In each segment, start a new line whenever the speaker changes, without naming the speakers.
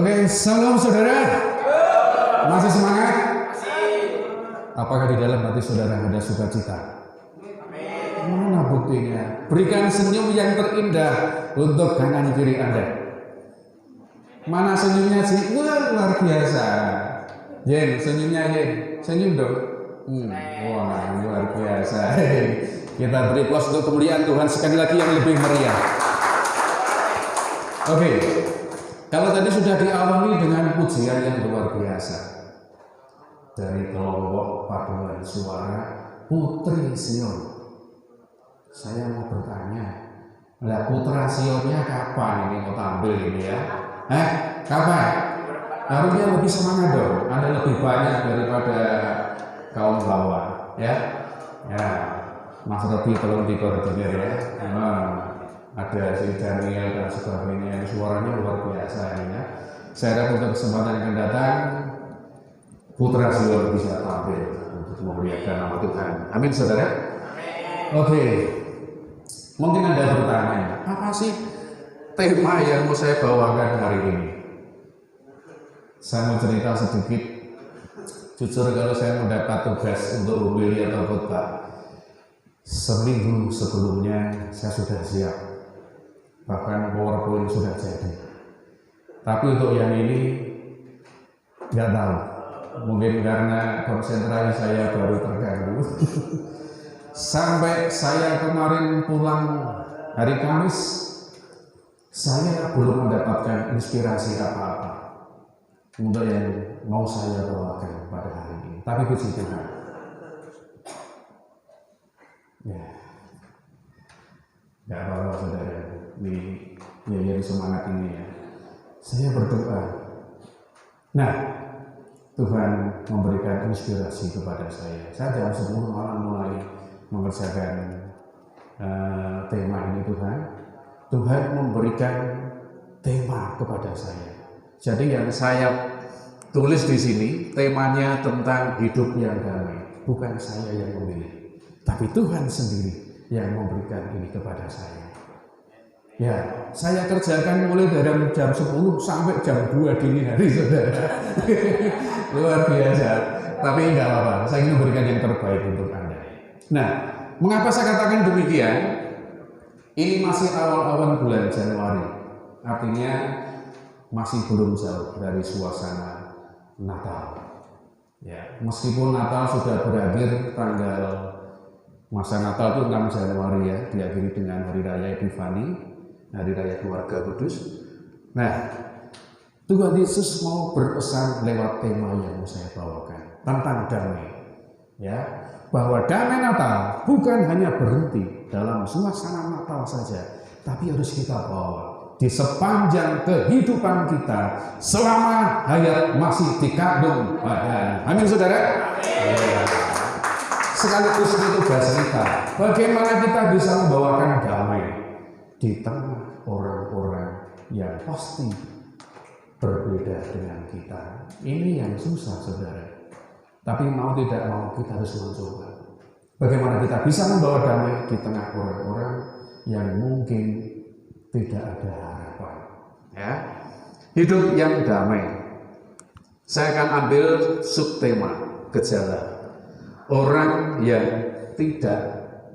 Oke, salam saudara. Masih semangat? Apakah di dalam hati saudara ada sukacita? Mana buktinya? Berikan senyum yang terindah untuk kanan kiri Anda. Mana senyumnya sih? Wah, luar biasa. Yen, senyumnya Yen. Senyum dong. Wah, luar biasa. Kita beri plus untuk kemuliaan Tuhan sekali lagi yang lebih meriah. Oke. Kalau tadi sudah diawali dengan pujian yang luar biasa dari kelompok paduan suara Putri Sion. Saya mau bertanya, lah Putra Sionnya kapan ini mau tampil ini ya? Kapan? Harusnya lebih semangat dong. Ada lebih banyak daripada kaum bawah, ya. Ya, Mas Robi tolong dikoordinir ya. Ada si Daniel dan sebagainya, suaranya luar biasa ini ya. Saya harap untuk kesempatan yang akan datang Putra Sion bisa tampil untuk memuliakan nama Tuhan. Amin saudara. Oke. Mungkin Anda bertanya, apa sih tema yang mau saya bawakan hari ini? Saya mau cerita sedikit. Jujur kalau saya mendapat tugas untuk umili atau khotbah, seminggu sebelumnya saya sudah siap. Bahkan PowerPoint sudah jadi. Tapi untuk yang ini nggak tahu. Mungkin karena konsentrasi saya baru terganggu. Sampai saya kemarin pulang hari Kamis, saya belum mendapatkan inspirasi apa-apa untuk yang mau saya bawakan pada hari ini. Tapi puji Tuhan. Ya. Nggak apa-apa saudara. Jadi semangat ini ya. Saya berdoa. Nah, Tuhan memberikan inspirasi kepada saya. Saya jam 10 malam mulai mengerjakan tema ini Tuhan. Tuhan memberikan tema kepada saya. Jadi yang saya tulis di sini temanya tentang hidup yang damai. Bukan saya yang memilih, tapi Tuhan sendiri yang memberikan ini kepada saya. Ya, saya kerjakan mulai dari jam 10 sampai jam 2 dini hari, saudara. Luar biasa. Tapi enggak apa-apa, saya ingin memberikan yang terbaik untuk Anda. Nah, mengapa saya katakan demikian? Ini masih awal-awal bulan Januari. Artinya masih belum jauh dari suasana Natal. Ya, meskipun Natal sudah berakhir tanggal masa Natal itu 6 Januari ya, diakhiri dengan Hari Raya Epifani. Hari Raya Keluarga Kudus. Nah, Tuhan Yesus mau berpesan lewat tema yang saya bawakan tentang damai, ya, bahwa damai Natal bukan hanya berhenti dalam suasana Natal saja, tapi harus kita bawa di sepanjang kehidupan kita selama hayat masih dikandung badan. Amin, saudara. Ya. Sekaligus itu bercerita bagaimana kita bisa membawakan damai di tengah orang-orang yang pasti berbeda dengan kita. Ini yang susah, saudara. Tapi mau tidak mau kita harus mencoba. Bagaimana kita bisa membawa damai di tengah orang-orang yang mungkin tidak ada harapan. Ya, hidup yang damai. Saya akan ambil subtema gejala orang yang tidak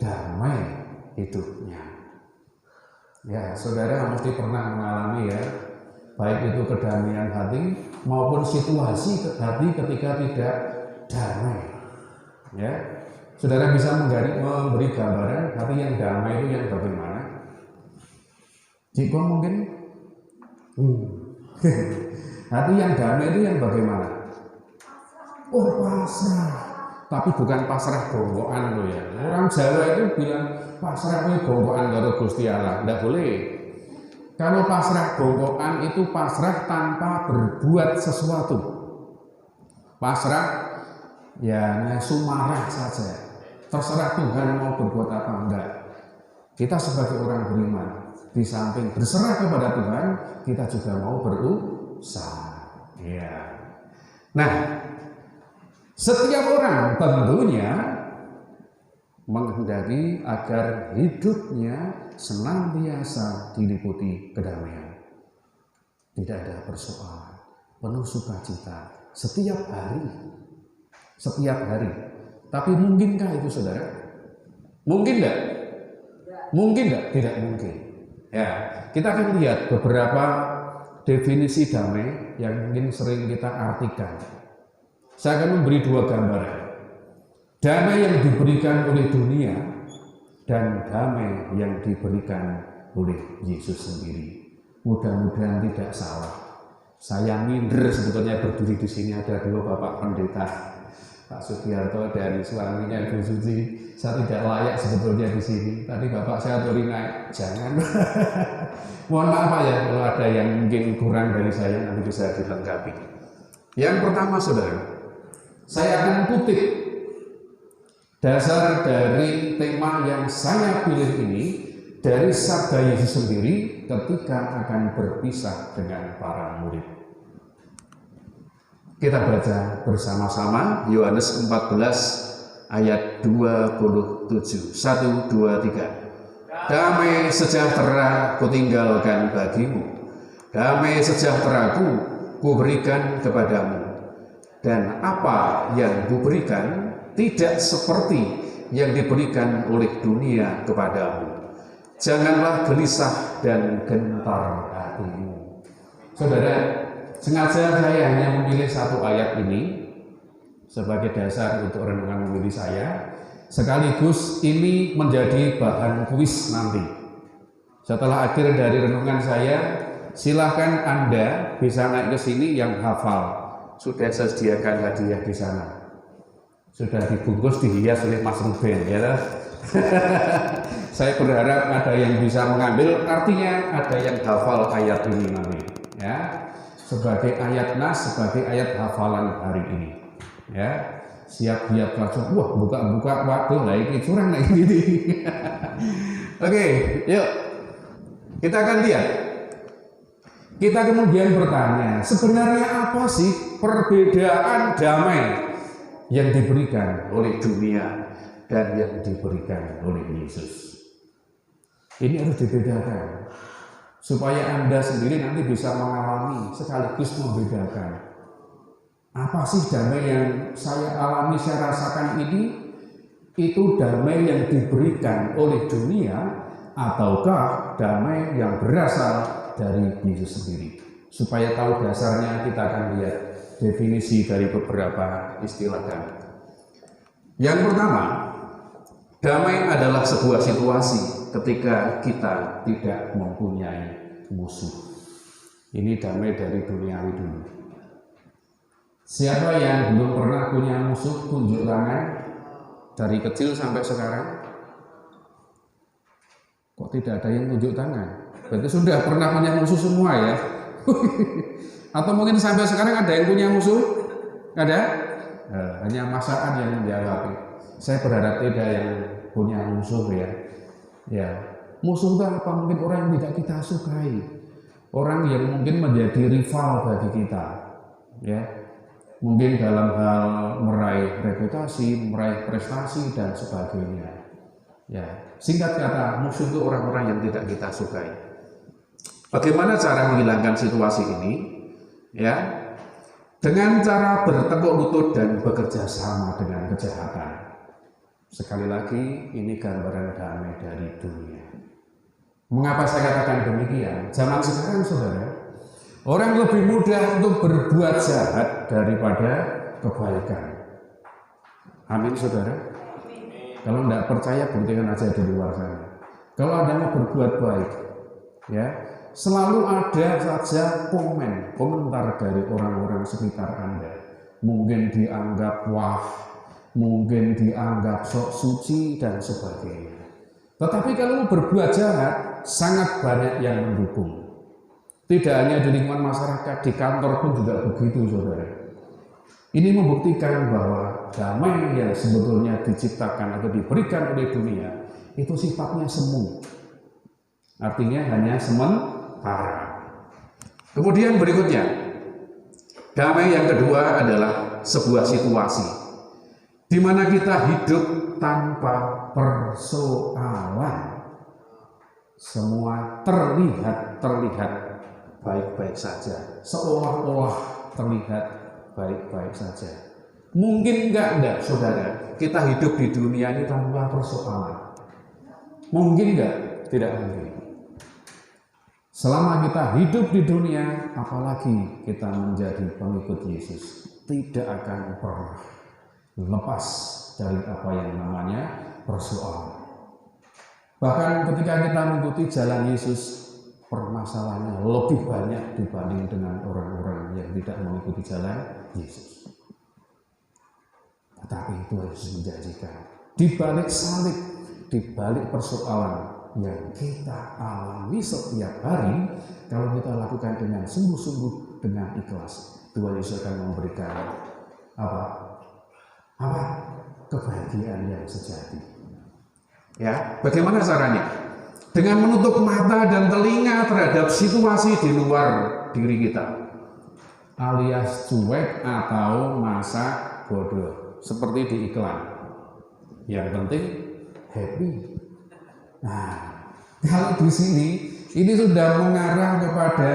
damai hidupnya. Ya, saudara mesti pernah mengalami ya, baik itu kedamaian hati maupun situasi hati ketika tidak damai. Ya, saudara bisa memberi gambaran hati yang damai itu yang bagaimana? Jika mungkin, hati yang damai itu yang bagaimana? Oh, pasrah. Tapi bukan pasrah gonggokan loh ya. Orang Jawa itu bilang pasrah itu gonggokan karo Gusti Allah. Tidak boleh. Kalau pasrah gonggokan itu pasrah tanpa berbuat sesuatu. Pasrah ya nesu marah saja. Terserah Tuhan mau berbuat apa enggak. Kita sebagai orang beriman, di samping berserah kepada Tuhan, kita juga mau berusaha. Ya. Nah, setiap orang tentunya menghendaki agar hidupnya senantiasa diliputi kedamaian. Tidak ada persoalan. penuh sukacita setiap hari. Setiap hari. Tapi mungkinkah itu saudara? Mungkin enggak? Mungkin enggak? Tidak mungkin. Ya, kita akan lihat beberapa definisi damai yang mungkin sering kita artikan. Saya akan memberi dua gambaran. Damai yang diberikan oleh dunia dan damai yang diberikan oleh Yesus sendiri. Mudah-mudahan tidak salah. Saya minder sebetulnya berdiri di sini ada dua Bapak Pendeta, Pak Sugiarto dan suaminya Ibu Suci. Saya tidak layak sebetulnya di sini. Tadi Bapak saya turin naik, jangan. Mohon maaf ya kalau ada yang mungkin kurang dari saya, nanti bisa dilengkapi. Yang pertama saudara, saya akan kutip dasar dari tema yang saya pilih ini dari sabda Yesus sendiri ketika akan berpisah dengan para murid. Kita baca bersama-sama Yohanes 14 ayat 27. 1, 2, 3. Damai sejahtera kutinggalkan bagimu, damai sejahteraku kuberikan kepadamu, dan apa yang kuberikan tidak seperti yang diberikan oleh dunia kepadamu. Janganlah gelisah dan gentar hatimu. Saudara, sengaja saya hanya memilih satu ayat ini sebagai dasar untuk renungan memilih saya. Sekaligus ini menjadi bahan kuis nanti. Setelah akhir dari renungan saya, silahkan Anda bisa naik ke sini yang hafal. Sudah saya sediakan hadiah di sana. Sudah dibungkus, dihias oleh Mas Ruben, ya. Saya berharap ada yang bisa mengambil, artinya ada yang hafal ayat ini nanti, ya. Sebagai ayat nas, sebagai ayat hafalan hari ini, ya. Siap-siap langsung, wah buka-buka waktu lah ini curang lah ini. Oke, yuk kita akan lihat. Kita kemudian bertanya, sebenarnya apa sih perbedaan damai yang diberikan oleh dunia dan yang diberikan oleh Yesus? Ini harus dibedakan supaya Anda sendiri nanti bisa mengalami sekaligus membedakan. Apa sih damai yang saya alami, saya rasakan ini? Itu damai yang diberikan oleh dunia ataukah damai yang berasal dari Yesus sendiri? Supaya tahu dasarnya, kita akan lihat definisi dari beberapa istilah damai. Yang pertama, damai adalah sebuah situasi ketika kita tidak mempunyai musuh. Ini damai dari duniawi dulu. Siapa yang belum pernah punya musuh, tunjuk tangan. Dari kecil sampai sekarang. Kok tidak ada yang tunjuk tangan? Berarti sudah pernah punya musuh semua ya. Atau mungkin sampai sekarang ada yang punya musuh? Ada? Hanya masyarakat yang menjawab. Saya berharap tidak yang punya musuh ya. Ya, musuh itu apa? Mungkin orang yang tidak kita sukai, orang yang mungkin menjadi rival bagi kita, ya. Mungkin dalam hal meraih reputasi, meraih prestasi dan sebagainya. Ya, singkat kata, musuh itu orang-orang yang tidak kita sukai. Bagaimana cara menghilangkan situasi ini? Ya, dengan cara bertekuk lutut dan bekerja sama dengan kejahatan. Sekali lagi, ini gambaran damai dari dunia. Mengapa saya katakan demikian? Zaman sekarang, saudara, orang lebih mudah untuk berbuat jahat daripada kebaikan. Amin, saudara. Kalau tidak percaya, buktikan aja di luar sana. Kalau Anda mau berbuat baik, ya, selalu ada saja komentar dari orang-orang sekitar Anda. Mungkin dianggap wah, mungkin dianggap sok suci dan sebagainya. Tetapi kalau berbuat jahat, sangat banyak yang mendukung. Tidak hanya di lingkungan masyarakat, di kantor pun juga begitu, saudara. Ini membuktikan bahwa damai yang sebetulnya diciptakan atau diberikan oleh dunia itu sifatnya semu. Artinya hanya sementara. Kemudian berikutnya, damai yang kedua adalah sebuah situasi di mana kita hidup tanpa persoalan. Semua terlihat baik-baik saja, seolah-olah terlihat baik-baik saja. Mungkin enggak saudara, kita hidup di dunia ini tanpa persoalan. Mungkin enggak? Tidak mungkin. Selama kita hidup di dunia, apalagi kita menjadi pengikut Yesus, tidak akan pernah lepas dari apa yang namanya persoalan. Bahkan ketika kita mengikuti jalan Yesus, permasalahannya lebih banyak dibanding dengan orang-orang yang tidak mengikuti jalan Yesus. Tetapi itu harus menjanjikan, di balik salib, di balik persoalan yang kita alami setiap hari, kalau kita lakukan dengan sungguh-sungguh, dengan ikhlas, Tuhan Yesus akan memberikan kebahagiaan yang sejati. Ya, bagaimana caranya? Dengan menutup mata dan telinga terhadap situasi di luar diri kita, alias cuek atau masa bodoh, seperti di iklan. Yang penting happy. Nah, kalau di sini ini sudah mengarah kepada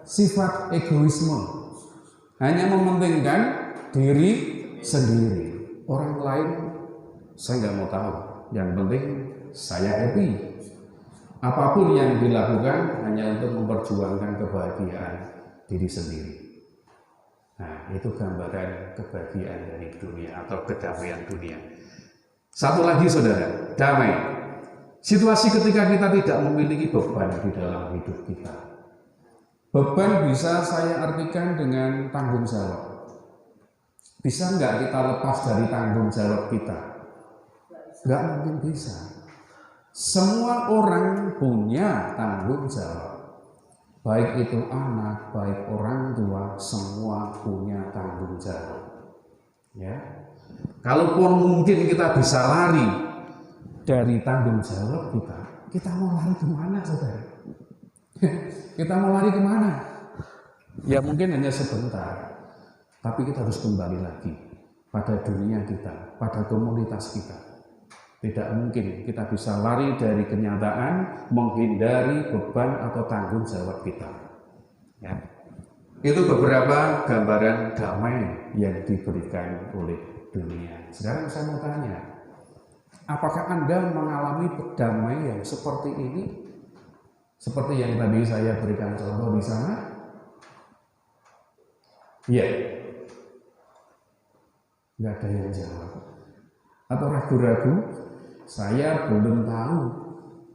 sifat egoisme, hanya mementingkan diri sendiri. Orang lain saya nggak mau tahu, yang penting saya happy. Apapun yang dilakukan hanya untuk memperjuangkan kebahagiaan diri sendiri. Nah, itu gambaran kebahagiaan dari dunia atau kedamaian dunia. Satu lagi saudara, damai. Situasi ketika kita tidak memiliki beban di dalam hidup kita. Beban bisa saya artikan dengan tanggung jawab. Bisa nggak kita lepas dari tanggung jawab kita? Nggak mungkin bisa. Semua orang punya tanggung jawab. Baik itu anak, baik orang tua, semua punya tanggung jawab. Ya. Kalaupun mungkin kita bisa lari dari tanggung jawab kita mau lari kemana saudara? Kita mau lari kemana? Ya mungkin hanya sebentar, tapi kita harus kembali lagi pada dunia kita, pada komunitas kita. Tidak mungkin kita bisa lari dari kenyataan, menghindari beban atau tanggung jawab kita. Ya. Itu beberapa gambaran damai yang diberikan oleh dunia. Sekarang saya mau tanya, apakah Anda mengalami damai yang seperti ini? Seperti yang tadi saya berikan contoh di sana? Iya. Nggak ada yang jawab. Atau ragu-ragu? Saya belum tahu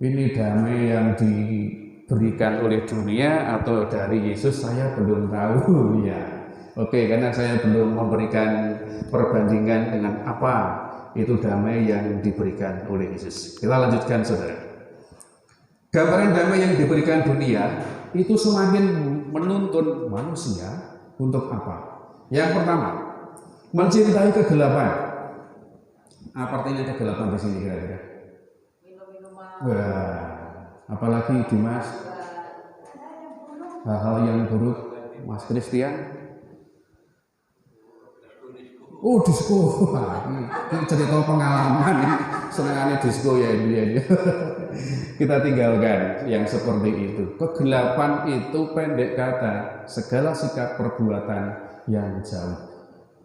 ini damai yang diberikan oleh dunia atau dari Yesus, saya belum tahu. Ya. Oke, karena saya belum memberikan perbandingan dengan apa itu damai yang diberikan oleh Yesus. Kita lanjutkan saudara. Gambaran damai yang diberikan dunia itu semakin menuntun manusia untuk apa? Yang pertama, mencintai kegelapan. Apa artinya kegelapan di sini kira-kira? Wah, apalagi Dimas, hal-hal yang buruk, Mas Christian. Oh, disko. Ini cerita pengalaman ini. Senangannya disko ya ini. Kita tinggalkan yang seperti itu. Kegelapan itu pendek kata, segala sikap perbuatan yang jauh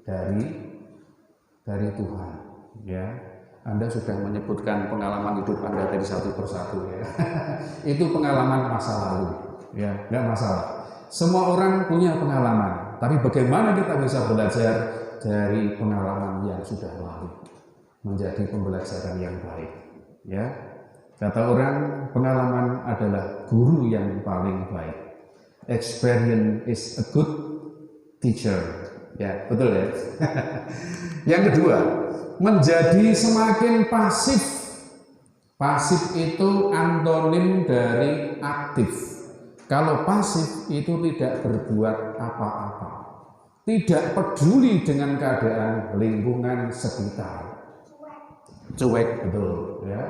dari Tuhan. Ya, Anda sudah menyebutkan pengalaman hidup Anda tadi satu persatu ya. Itu pengalaman masa lalu. Ya, nggak masalah. Semua orang punya pengalaman, tapi bagaimana kita bisa belajar dari pengalaman yang sudah lalu menjadi pembelajaran yang baik. Ya, kata orang, pengalaman adalah guru yang paling baik. Experience is a good teacher. Ya, betul ya. Yang kedua, menjadi semakin pasif. Pasif itu antonim dari aktif. Kalau pasif itu tidak berbuat apa-apa, tidak peduli dengan keadaan lingkungan sekitar. Cuek, betul ya.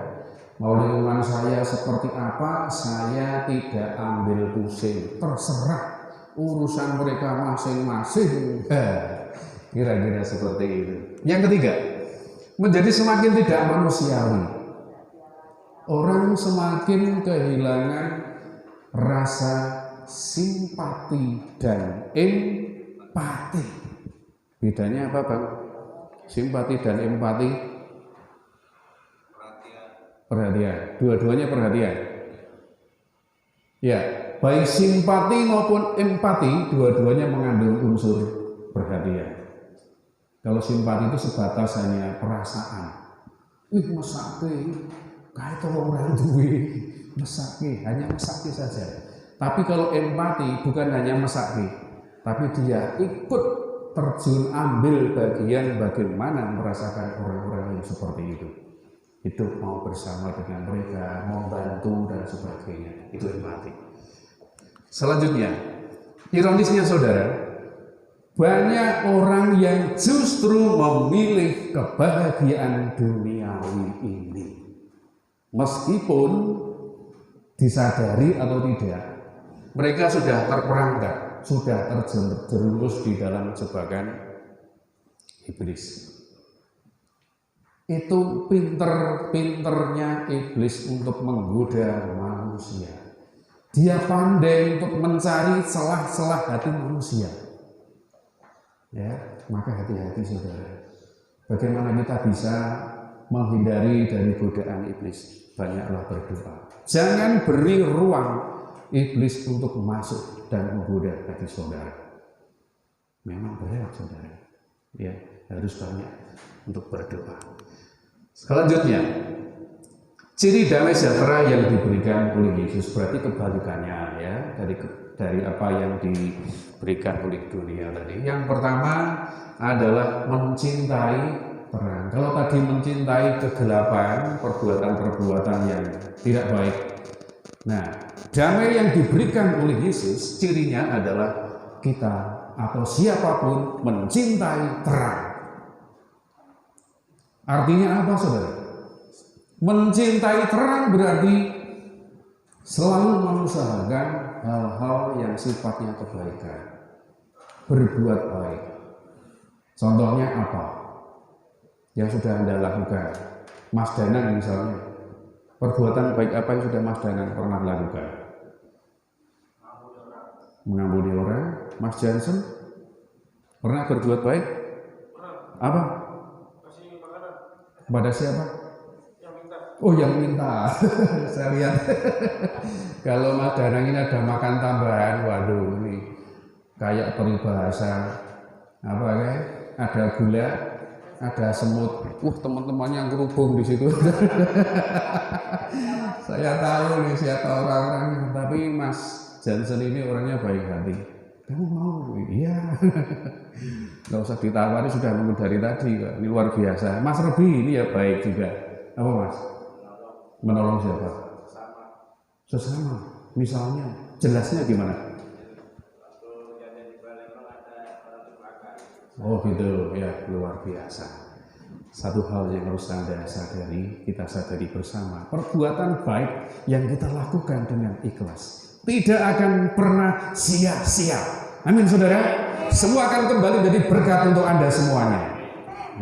Mau lingkungan saya seperti apa, saya tidak ambil pusing, terserah urusan mereka masing-masing. Kira-kira seperti itu. Yang ketiga, menjadi semakin tidak manusiawi. Orang semakin kehilangan rasa simpati dan empati. Bedanya apa Bang? Simpati dan empati? Perhatian. Dua-duanya perhatian. Ya, baik simpati maupun empati, dua-duanya mengandung unsur perhatian. Kalau simpati itu sebatas hanya perasaan. Mesake, kayak orang duwe, mesake, hanya mesake saja. Tapi kalau empati bukan hanya mesake, tapi dia ikut terjun ambil bagian bagaimana merasakan orang-orang yang seperti itu. Hidup mau bersama dengan mereka, membantu dan sebagainya. Itu empati. Selanjutnya, ironisnya saudara, banyak orang yang justru memilih kebahagiaan duniawi ini. Meskipun disadari atau tidak, mereka sudah terperangkap, sudah terjerumus di dalam jebakan iblis. Itu pinter-pinternya iblis untuk menggoda manusia. Dia pandai untuk mencari celah-celah hati manusia. Ya, maka hati-hati saudara. Bagaimana kita bisa menghindari dari godaan iblis? Banyaklah berdoa. Jangan beri ruang iblis untuk masuk dan menggoda hati saudara. Memang berat saudara. Ya, harus banyak untuk berdoa. Selanjutnya, ciri damai sejahtera yang diberikan oleh Yesus berarti kebalikannya ya dari apa yang diberikan oleh dunia tadi. Yang pertama adalah mencintai terang. Kalau tadi mencintai kegelapan, perbuatan-perbuatan yang tidak baik. Nah, damai yang diberikan oleh Yesus cirinya adalah kita atau siapapun mencintai terang. Artinya apa saudara? Mencintai terang berarti selalu mengusahakan hal-hal yang sifatnya kebaikan, berbuat baik. Contohnya apa? Yang sudah Anda lakukan? Mas Danang misalnya, perbuatan baik apa yang sudah Mas Danang pernah lakukan? Mengampuni orang. Mas Johnson pernah berbuat baik? Apa? Kepada siapa? Oh, yang minta. Saya lihat kalau Mas Danang ini ada makan tambahan, waduh ini kayak peribahasa apa kayak ada gula, ada semut. Teman-temannya yang kerubung di situ. Saya tahu nih siapa orang-orang, tapi Mas Johnson ini orangnya baik hati. Kamu mau? Iya. Nggak usah ditawari, sudah nunggu dari tadi. Ini luar biasa. Mas Rebi ini ya baik juga. Apa Mas? Menolong siapa? Sesama. Misalnya, jelasnya gimana? Oh gitu, ya luar biasa. Satu hal yang harus Anda sadari, kita sadari bersama. Perbuatan baik yang kita lakukan dengan ikhlas tidak akan pernah sia-sia. Amin saudara. Semua akan kembali menjadi berkat untuk Anda semuanya.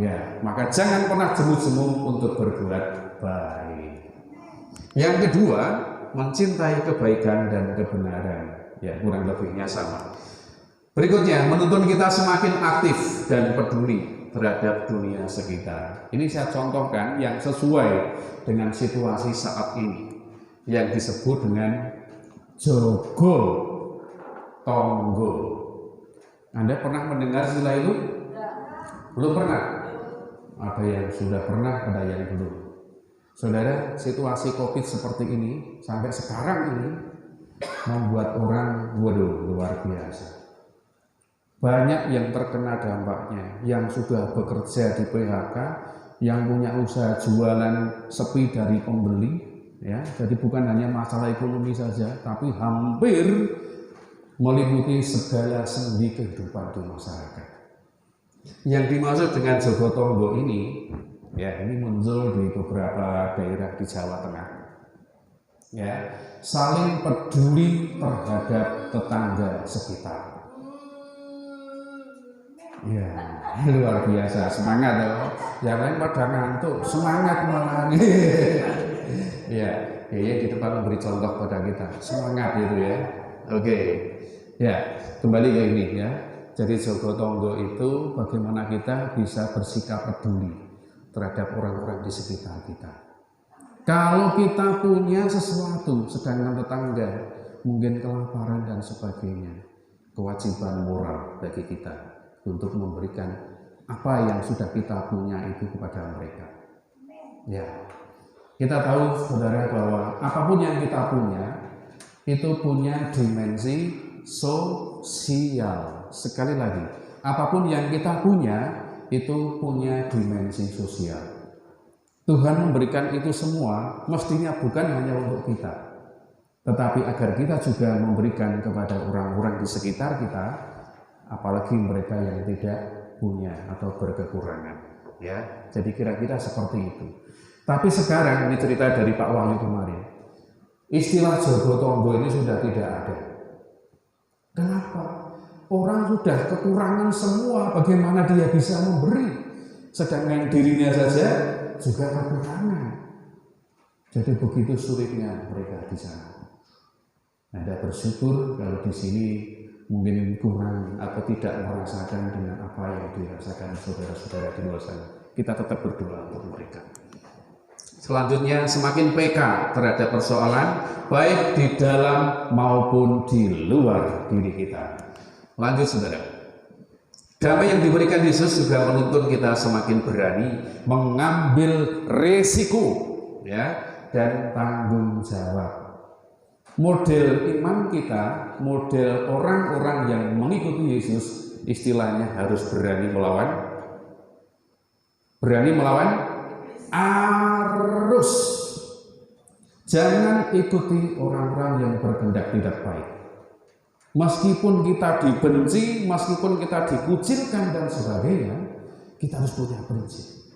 Ya, maka jangan pernah jemu-jemu untuk berbuat baik. Yang kedua, mencintai kebaikan dan kebenaran. Ya, kurang lebihnya sama. Berikutnya, menuntun kita semakin aktif dan peduli terhadap dunia sekitar. Ini saya contohkan yang sesuai dengan situasi saat ini, yang disebut dengan jogo tonggo. Anda pernah mendengar istilah itu? Belum pernah? Ada yang sudah pernah, ada yang belum. Saudara, situasi COVID seperti ini sampai sekarang ini membuat orang luar biasa. Banyak yang terkena dampaknya, yang sudah bekerja di PHK, yang punya usaha jualan sepi dari pembeli, ya. Jadi bukan hanya masalah ekonomi saja, tapi hampir meliputi segala sendi kehidupan di masyarakat. Yang dimaksud dengan jogo tonggo ini, ya ini muncul di beberapa daerah di Jawa Tengah. Ya, saling peduli terhadap tetangga sekitar. Ya, luar biasa, semangat loh. Yang lain pada ngantuk, semangat malah. Ya, di depan memberi contoh pada kita, semangat itu ya. Oke, ya kembali ke ini ya. Jadi jaga tangga itu bagaimana kita bisa bersikap peduli terhadap orang-orang di sekitar kita. Kalau kita punya sesuatu sedangkan tetangga mungkin kelaparan dan sebagainya, kewajiban moral bagi kita untuk memberikan apa yang sudah kita punya itu kepada mereka. Ya, kita tahu saudara bahwa apapun yang kita punya itu punya dimensi sosial. Sekali lagi, apapun yang kita punya itu punya dimensi sosial. Tuhan memberikan itu semua mestinya bukan hanya untuk kita, tetapi agar kita juga memberikan kepada orang-orang di sekitar kita, apalagi mereka yang tidak punya atau berkekurangan. Ya, jadi kira-kira seperti itu. Tapi sekarang ini cerita dari Pak Wahyu kemarin. Istilah jaga tangga ini sudah tidak ada. Kenapa? Orang sudah kekurangan semua, bagaimana dia bisa memberi? Sedangkan dirinya saja juga kekurangan. Jadi begitu sulitnya mereka di sana. Anda bersyukur kalau di sini mungkin kurang atau tidak merasakan dengan apa yang dirasakan saudara-saudara di luar sana. Kita tetap berdoa untuk mereka. Selanjutnya, semakin peka terhadap persoalan baik di dalam maupun di luar diri kita. Lanjut saudara. Damai yang diberikan Yesus juga menuntun kita semakin berani mengambil resiko, ya, dan tanggung jawab. Model iman kita, model orang-orang yang mengikuti Yesus, istilahnya harus berani melawan arus. Jangan ikuti orang-orang yang berkehendak tidak baik. Meskipun kita dibenci, meskipun kita dikucilkan dan sebagainya, kita harus punya prinsip.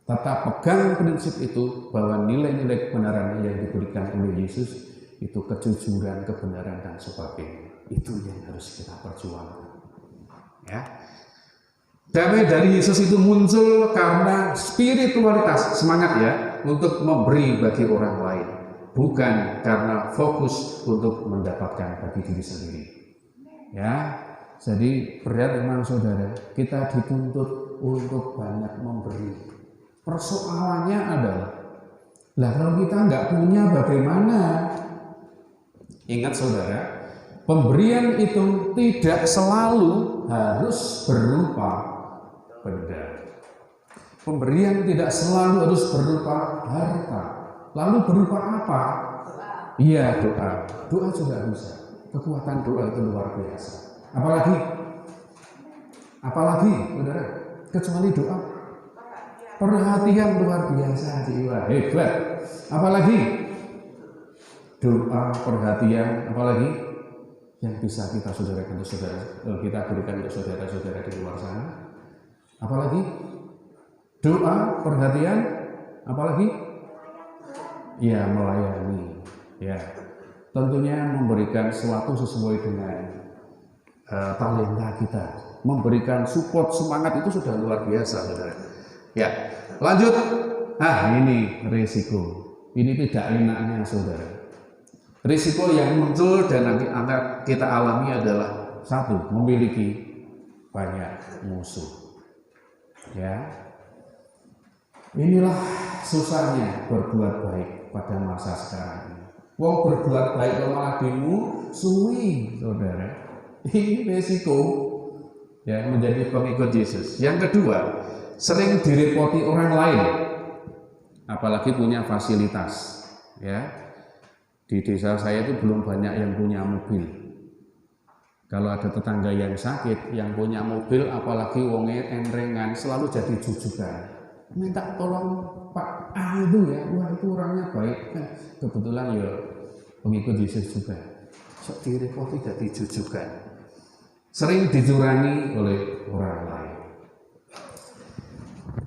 Tetap pegang prinsip itu bahwa nilai-nilai kebenaran yang diberikan oleh Yesus itu kejujuran, kebenaran dan sebagainya. Itu yang harus kita perjuangkan. Ya. Damai dari Yesus itu muncul karena spiritualitas, semangat ya, untuk memberi bagi orang lain, bukan karena fokus untuk mendapatkan bagi diri sendiri. Ya, jadi berat memang saudara, kita dituntut untuk banyak memberi. Persoalannya adalah, lah kalau kita nggak punya bagaimana? Ingat saudara, pemberian itu tidak selalu harus berupa benda. Pemberian tidak selalu harus berupa harta. Lalu berupa apa? Iya, doa. Doa juga bisa. Kekuatan doa itu luar biasa. Apalagi, saudara, kecuali doa. Perhatian luar biasa, jiwa hebat. Apalagi doa, perhatian, apalagi yang bisa kita saudarakan untuk saudara, kita berikan untuk saudara-saudara di luar sana. Apalagi doa, perhatian, apalagi ya melayani, ya tentunya memberikan sesuatu sesuai dengan talenta kita, memberikan support, semangat itu sudah luar biasa, saudara. Ya, lanjut. Ini risiko. Ini tidak enaknya, saudara. Risiko yang muncul dan nanti kita alami adalah satu, memiliki banyak musuh. Ya, inilah susahnya berbuat baik pada masa sekarang ini. Wong berbuat baik malah dimusuhi, saudara. Ini risiko ya menjadi pengikut Yesus. Yang kedua, sering direpoti orang lain, apalagi punya fasilitas. Ya, di desa saya itu belum banyak yang punya mobil. Kalau ada tetangga yang sakit, yang punya mobil, apalagi wonge entrengan, selalu jadi jujukan. Minta tolong Pak itu ya, wah itu orangnya baik. Kebetulan ya pengikut Yesus juga. Sok direpoti jadi jujukan. Sering dicurangi oleh orang lain.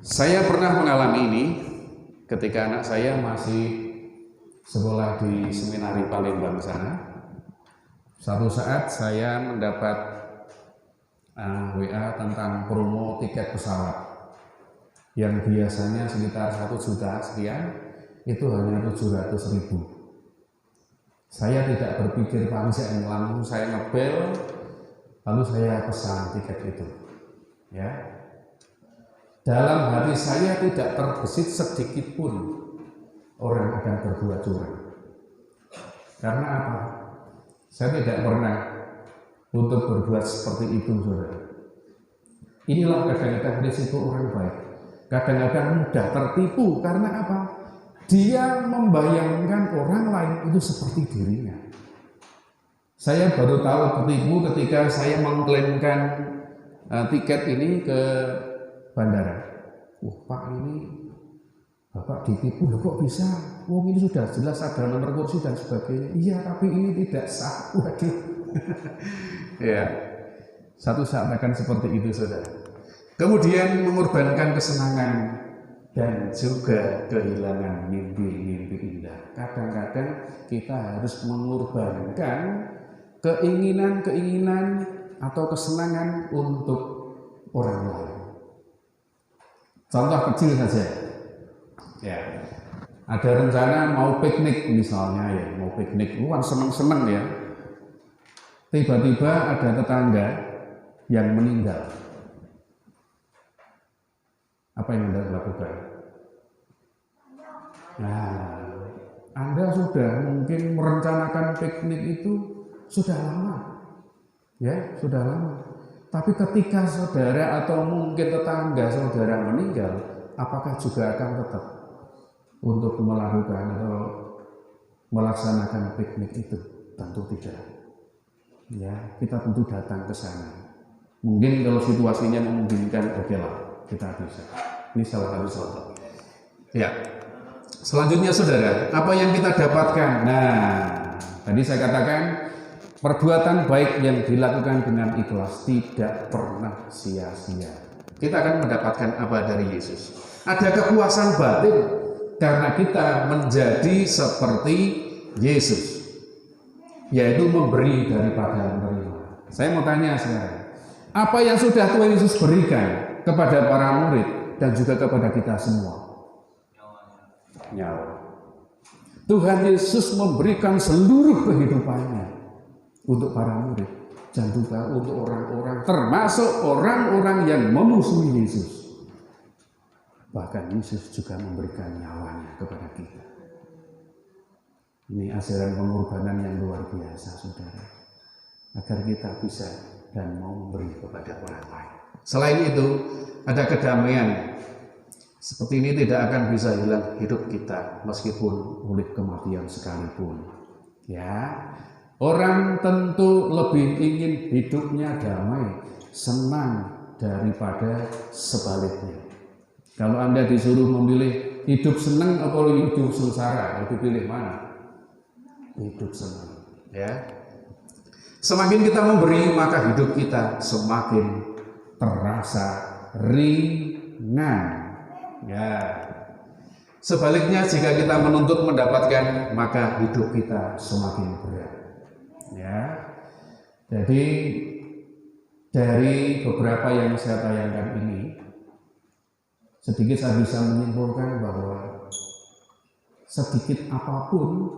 Saya pernah mengalami ini ketika anak saya masih sekolah di seminari Palembang sana. Suatu saat saya mendapat WA tentang promo tiket pesawat yang biasanya sekitar 1 juta sekian, itu hanya 700.000. Saya tidak berpikir panjang, langsung saya ngebel, Lalu saya pesan tiket itu. Ya. Dalam hati saya tidak terbesit sedikit pun orang akan berbuat curang. Karena apa? Saya tidak pernah untuk berbuat seperti itu, saudara. Inilah kadang-kadang risiko orang baik. Kadang-kadang mudah tertipu karena apa? Dia membayangkan orang lain itu seperti dirinya. Saya baru tahu tertipu ketika saya mengklaimkan tiket ini ke bandara. Pak, ini Bapak ditipu, loh kok bisa? Wong ini sudah jelas ada nomor kursi dan sebagainya. Iya, tapi ini tidak sah. Waduh. Ya, satu saat akan seperti itu, saudara. Kemudian mengorbankan kesenangan dan juga kehilangan mimpi-mimpi indah. Kadang-kadang kita harus mengorbankan keinginan-keinginan atau kesenangan untuk orang lain. Contoh kecil saja. Ya. Ada rencana mau piknik misalnya ya, mau piknik, seneng-seneng ya. Tiba-tiba ada tetangga yang meninggal. Apa yang Anda lakukan? Nah, Anda sudah mungkin merencanakan piknik itu sudah lama. Ya, sudah lama. Tapi ketika saudara atau mungkin tetangga saudara meninggal, apakah juga akan tetap untuk melakukan atau melaksanakan piknik itu? Tentu tidak. Ya, kita tentu datang ke sana. Mungkin kalau situasinya memungkinkan, okelah, kita bisa. Ini salah satu contoh. Ya. Selanjutnya saudara, apa yang kita dapatkan? Nah, tadi saya katakan perbuatan baik yang dilakukan dengan ikhlas tidak pernah sia-sia. Kita akan mendapatkan apa dari Yesus? Ada kepuasan batin karena kita menjadi seperti Yesus, yaitu memberi daripada menerima. Saya mau tanya sekarang, apa yang sudah Tuhan Yesus berikan kepada para murid dan juga kepada kita semua? Nyawa. Tuhan Yesus memberikan seluruh kehidupannya untuk para murid dan juga untuk orang-orang, termasuk orang-orang yang memusuhi Yesus. Bahkan Yesus juga memberikan nyawanya kepada kita. Ini ajaran pengorbanan yang luar biasa, saudara, agar kita bisa dan mau memberi kepada orang lain. Selain itu, ada kedamaian. Seperti ini tidak akan bisa hilang hidup kita meskipun oleh kematian sekalipun. Ya, orang tentu lebih ingin hidupnya damai, senang daripada sebaliknya. Kalau Anda disuruh memilih hidup senang atau hidup sengsara, lebih pilih mana? Hidup senang. Ya. Semakin kita memberi, maka hidup kita semakin terasa ringan. Ya. Sebaliknya jika kita menuntut mendapatkan, maka hidup kita semakin berat. Ya. Jadi dari beberapa yang saya tayangkan ini, sedikit saya bisa menyimpulkan bahwa sedikit apapun,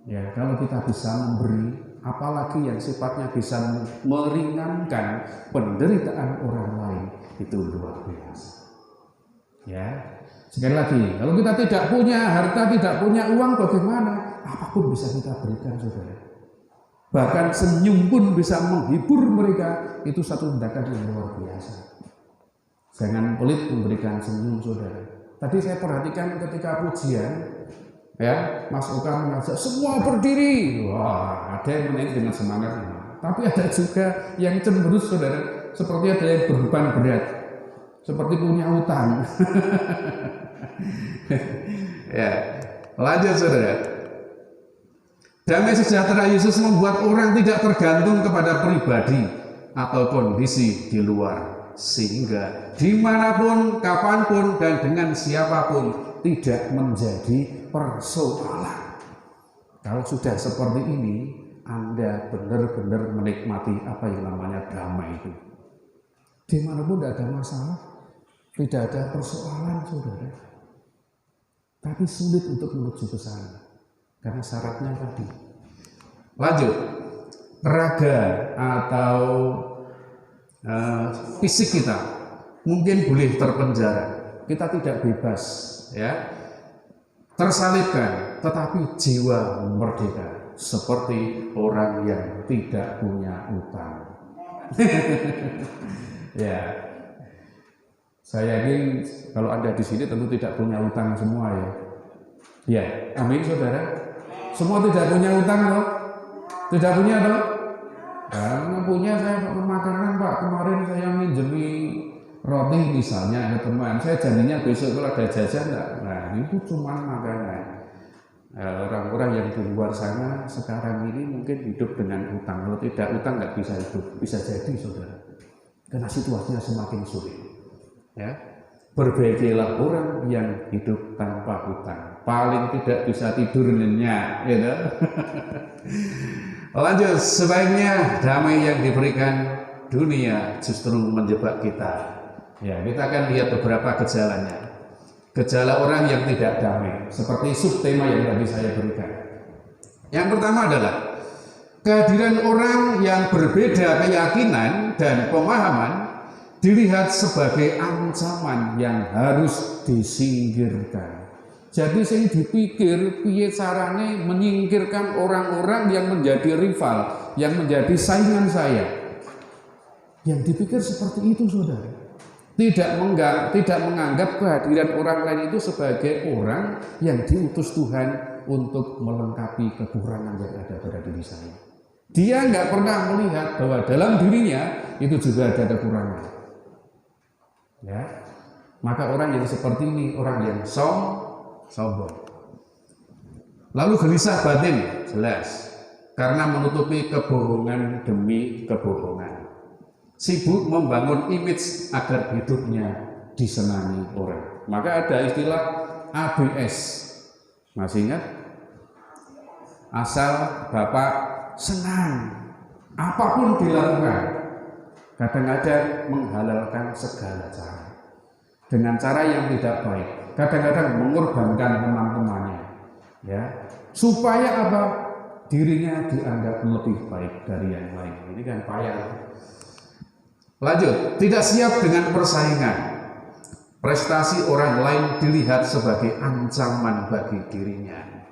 ya, kalau kita bisa memberi, apalagi yang sifatnya bisa meringankan penderitaan orang lain, itu luar biasa. Ya, sekali lagi, kalau kita tidak punya harta, tidak punya uang, bagaimana? Apapun bisa kita berikan, saudara. Bahkan senyum pun bisa menghibur mereka. Itu satu tindakan yang luar biasa. Jangan pelit memberikan senyum, saudara. Tadi saya perhatikan ketika pujian, ya, Mas Oka mengajak semua berdiri. Wah, ada yang menaik dengan semangat. Tapi ada juga yang cemberut, saudara. Seperti ada yang berbeban berat, seperti punya utang. Ya, lanjut saudara. Damai sejahtera Yesus membuat orang tidak tergantung kepada pribadi atau kondisi di luar, sehingga dimanapun, kapanpun, dan dengan siapapun tidak menjadi persoalan. Kalau sudah seperti ini, Anda benar-benar menikmati apa yang namanya damai itu. Dimanapun tidak ada masalah, tidak ada persoalan, saudara. Tapi sulit untuk menuju ke sana karena syaratnya tadi. Lanjut, raga atau fisik kita mungkin boleh terpenjara, kita tidak bebas, ya, tersalibkan, tetapi jiwa merdeka seperti orang yang tidak punya utang. Ya, saya yakin kalau Anda di sini tentu tidak punya utang semua, ya. Ya, amin saudara. Semua tidak punya utang loh. Tidak punya loh. Karena punya saya makanan Pak, kemarin saya minjemi roti misalnya ada teman, saya janjinya besok kalau ada jajan enggak. Nah itu cuma makanan. Orang-orang yang di luar sana sekarang ini mungkin hidup dengan utang. Kalau tidak utang nggak bisa hidup, bisa jadi saudara. Karena situasinya semakin sulit. Ya, berbaikilah orang yang hidup tanpa utang. Paling tidak bisa tidur nyenyak, gitu. Lanjut, sebaiknya damai yang diberikan dunia justru menjebak kita. Ya, kita akan lihat beberapa gejalanya. Gejala orang yang tidak damai, seperti subtema yang tadi saya berikan. Yang pertama adalah kehadiran orang yang berbeda keyakinan dan pemahaman dilihat sebagai ancaman yang harus disingkirkan. Jadi saya dipikir piye carane menyingkirkan orang-orang yang menjadi rival, yang menjadi saingan saya. Yang dipikir seperti itu, saudara. Tidak menganggap kehadiran orang lain itu sebagai orang yang diutus Tuhan untuk melengkapi kekurangan yang ada pada diri saya. Dia nggak pernah melihat bahwa dalam dirinya itu juga ada kekurangan. Ya, maka orang yang seperti ini orang yang sombong. Lalu gelisah batin, jelas, karena menutupi kebohongan demi kebohongan. Sibuk membangun image agar hidupnya disenangi orang. Maka ada istilah ABS. Masih ingat? Asal Bapak senang, apapun dilakukan. Kadang-kadang menghalalkan segala cara. Dengan cara yang tidak baik. Kadang-kadang mengorbankan teman-temannya. Ya, supaya apa? Dirinya dianggap lebih baik dari yang lain. Ini kan payah. Lanjut, tidak siap dengan persaingan. Prestasi orang lain dilihat sebagai ancaman bagi dirinya.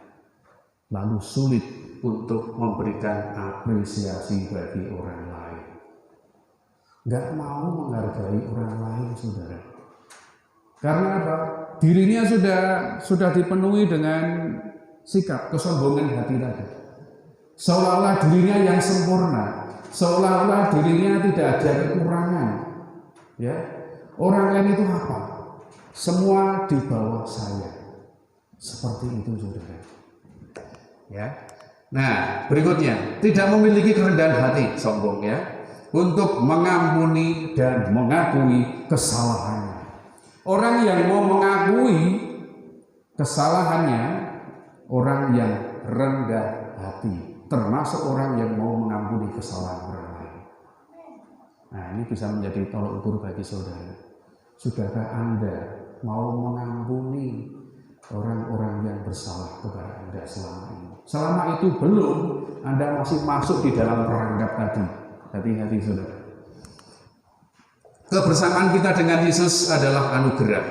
Lalu sulit untuk memberikan apresiasi bagi orang lain. Gak mau menghargai orang lain, saudara. Karena apa? Dirinya sudah dipenuhi dengan sikap kesombongan hati tadi. Seolah-olah dirinya yang sempurna. Seolah-olah dirinya tidak ada kekurangan. Ya, orang lain itu apa? Semua di bawah saya. Seperti itu, saudara. Ya. Nah, berikutnya, tidak memiliki kerendahan hati, sombong ya, untuk mengampuni dan mengakui kesalahannya. Orang yang mau mengakui kesalahannya, orang yang rendah hati. Termasuk orang yang mau mengampuni kesalahan orang lain. Nah, ini bisa menjadi tolok ukur bagi saudara. Sudahkah Anda mau mengampuni orang-orang yang bersalah kepada Anda selama ini? Selama itu belum, Anda masih masuk di dalam perangkap tadi. Hati-hati, saudara. Kebersamaan kita dengan Yesus adalah anugerah.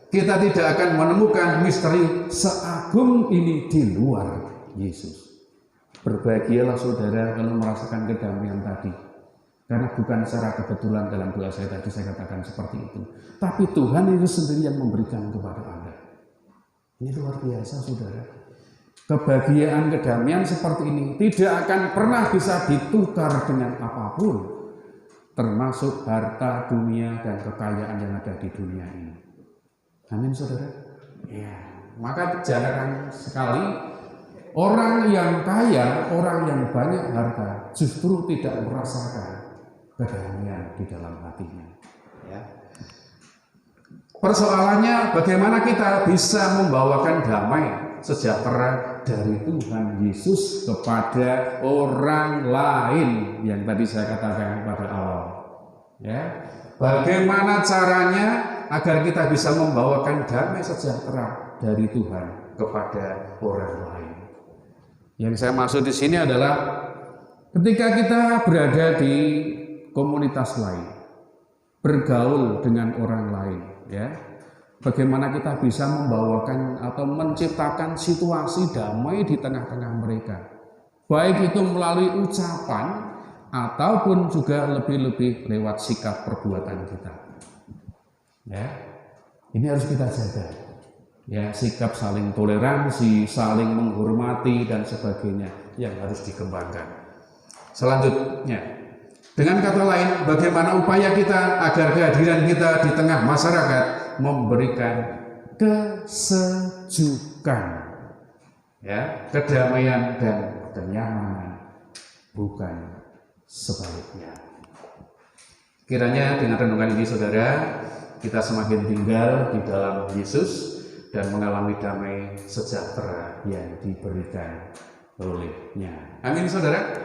Kita tidak akan menemukan misteri seagung ini di luar Yesus. Berbahagialah saudara kalau merasakan kedamaian tadi. Karena bukan secara kebetulan dalam doa saya tadi saya katakan seperti itu. Tapi Tuhan itu sendiri yang memberikan kepada Anda. Ini luar biasa, saudara. Kebahagiaan, kedamaian seperti ini tidak akan pernah bisa ditukar dengan apapun. Termasuk harta dunia dan kekayaan yang ada di dunia ini. Amin, saudara. Ya, maka jangan sekali orang yang kaya, orang yang banyak harta justru tidak merasakan kedamaian di dalam hatinya. Ya. Persoalannya bagaimana kita bisa membawakan damai sejahtera dari Tuhan Yesus kepada orang lain yang tadi saya katakan pada awal. Ya. Bagaimana caranya agar kita bisa membawakan damai sejahtera dari Tuhan kepada orang lain? Yang saya maksud di sini adalah Ketika kita berada di komunitas lain, bergaul dengan orang lain, ya, bagaimana kita bisa membawakan atau menciptakan situasi damai di tengah-tengah mereka, baik itu melalui ucapan ataupun juga lebih-lebih lewat sikap perbuatan kita. Ya, ini harus kita jaga. Ya, sikap saling toleransi, saling menghormati dan sebagainya yang harus dikembangkan. Selanjutnya, dengan kata lain, bagaimana upaya kita agar kehadiran kita di tengah masyarakat memberikan kesejukan, ya, kedamaian dan kenyamanan, bukan sebaliknya. Kiranya dengan renungan ini, saudara, kita semakin tinggal di dalam Yesus dan mengalami damai sejahtera yang diberikan oleh-Nya. Amin, saudara.